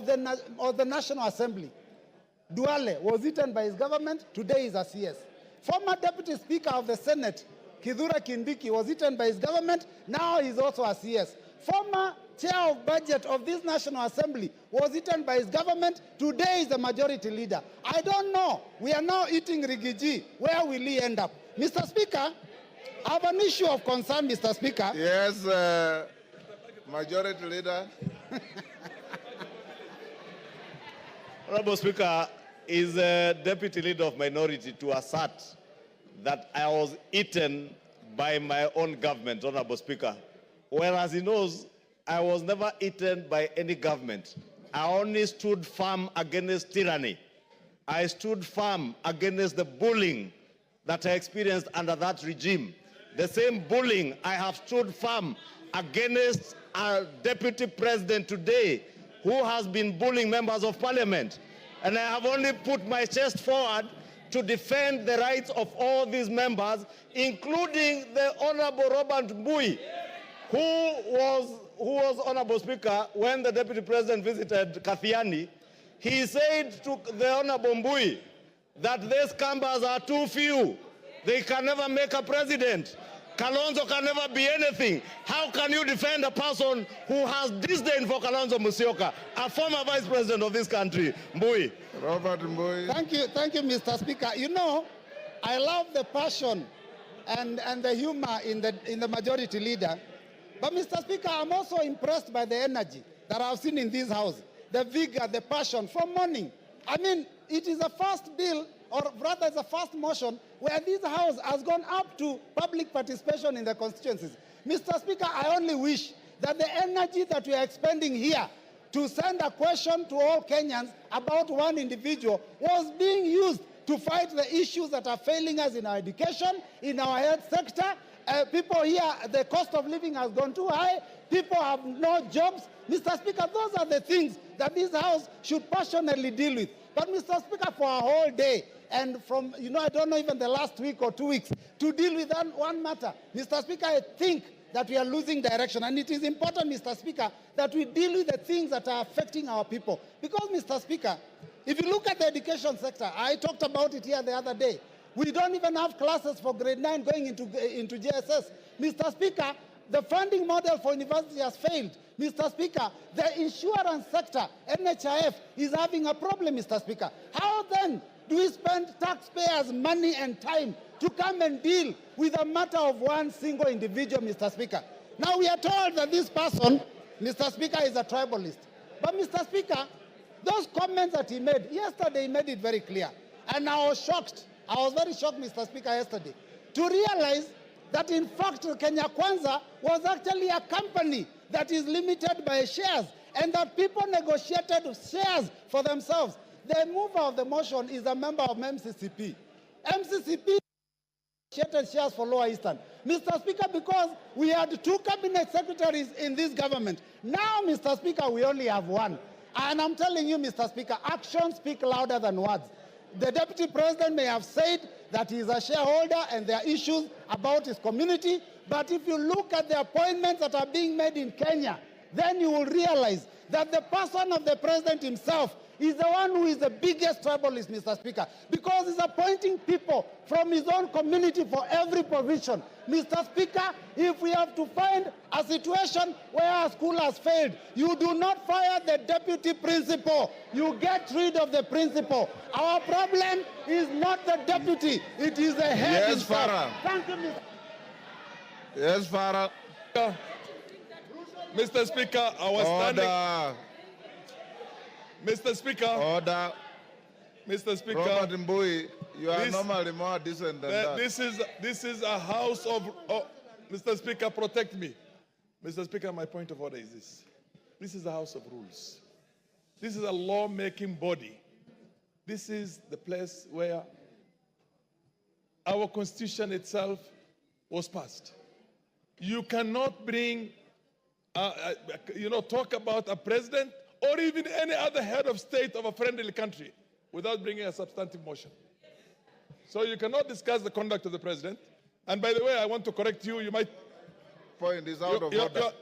of the National Assembly, Duale, was eaten by his government. Today is a CS. Former Deputy Speaker of the Senate, Kithure Kindiki, was eaten by his government. Now he's also a CS. Former Chair of Budget of this National Assembly was eaten by his government. Today is the majority leader. I don't know. We are now eating Rigiji. Where will he end up? Mr. Speaker, I have an issue of concern, Mr. Speaker. Yes, Majority Leader. Honorable Speaker, is the Deputy Leader of Minority to assert that I was eaten by my own government, Honorable Speaker, whereas he knows I was never eaten by any government. I only stood firm against tyranny. I stood firm against the bullying that I experienced under that regime. The same bullying I have stood firm against a deputy president today who has been bullying members of parliament. And I have only put my chest forward to defend the rights of all these members, including the Honorable Robert Mbui, who was Honorable Speaker, when the Deputy President visited Kathiani. He said to the Honorable Mbui that these Kambas are too few. They can never make a president. Kalonzo can never be anything. How can you defend a person who has disdain for Kalonzo Musyoka, a former vice president of this country? Mbui. Robert Mbui. Thank you, Mr. Speaker. You know, I love the passion and the humor in the majority leader. But, Mr. Speaker, I'm also impressed by the energy that I've seen in this house, the vigor, the passion from morning. I mean, it is a first bill, or rather it's a first motion, where this house has gone up to public participation in the constituencies. Mr. Speaker, I only wish that the energy that we are expending here to send a question to all Kenyans about one individual was being used to fight the issues that are failing us in our education, in our health sector. People here, the cost of living has gone too high. People have no jobs. Mr. Speaker, those are the things that this House should passionately deal with. But, Mr. Speaker, for a whole day, and from, I don't know, even the last week or 2 weeks, to deal with one matter, Mr. Speaker, I think that we are losing direction. And it is important, Mr. Speaker, that we deal with the things that are affecting our people. Because, Mr. Speaker, if you look at the education sector, I talked about it here the other day. We don't even have classes for grade 9 going into JSS. Mr. Speaker, the funding model for university has failed. Mr. Speaker, the insurance sector, NHIF, is having a problem, Mr. Speaker. How then do we spend taxpayers' money and time to come and deal with a matter of one single individual, Mr. Speaker? Now we are told that this person, Mr. Speaker, is a tribalist. But, Mr. Speaker, those comments that he made, yesterday he made it very clear. And I was shocked. I was very shocked, Mr. Speaker, yesterday, to realize that, in fact, Kenya Kwanza was actually a company that is limited by shares, and that people negotiated shares for themselves. The mover of the motion is a member of MCCP. MCCP negotiated shares for Lower Eastern. Mr. Speaker, because we had 2 cabinet secretaries in this government. Now, Mr. Speaker, we only have 1. And I'm telling you, Mr. Speaker, actions speak louder than words. The Deputy President may have said that he is a shareholder and there are issues about his community, but if you look at the appointments that are being made in Kenya, then you will realize that the person of the President himself is the one who is the biggest tribalist, Mr. Speaker, because he's appointing people from his own community for every position. Mr. Speaker, if we have to find a situation where a school has failed, you do not fire the deputy principal. You get rid of the principal. Our problem is not the deputy. It is the head. Yes, Farah. Thank you, Mr. Yes, Farah. Mr. Speaker, I was standing. Order. Mr. Speaker. Order. Mr. Speaker. Robert Mbui, you are normally more decent than that. This is a house of... Oh, Mr. Speaker, protect me. Mr. Speaker, my point of order is this. This is a house of rules. This is a law-making body. This is the place where our Constitution itself was passed. You cannot bring, talk about a president or even any other head of state of a friendly country without bringing a substantive motion. So you cannot discuss the conduct of the president. And by the way, I want to correct you. You might... Point is out of order.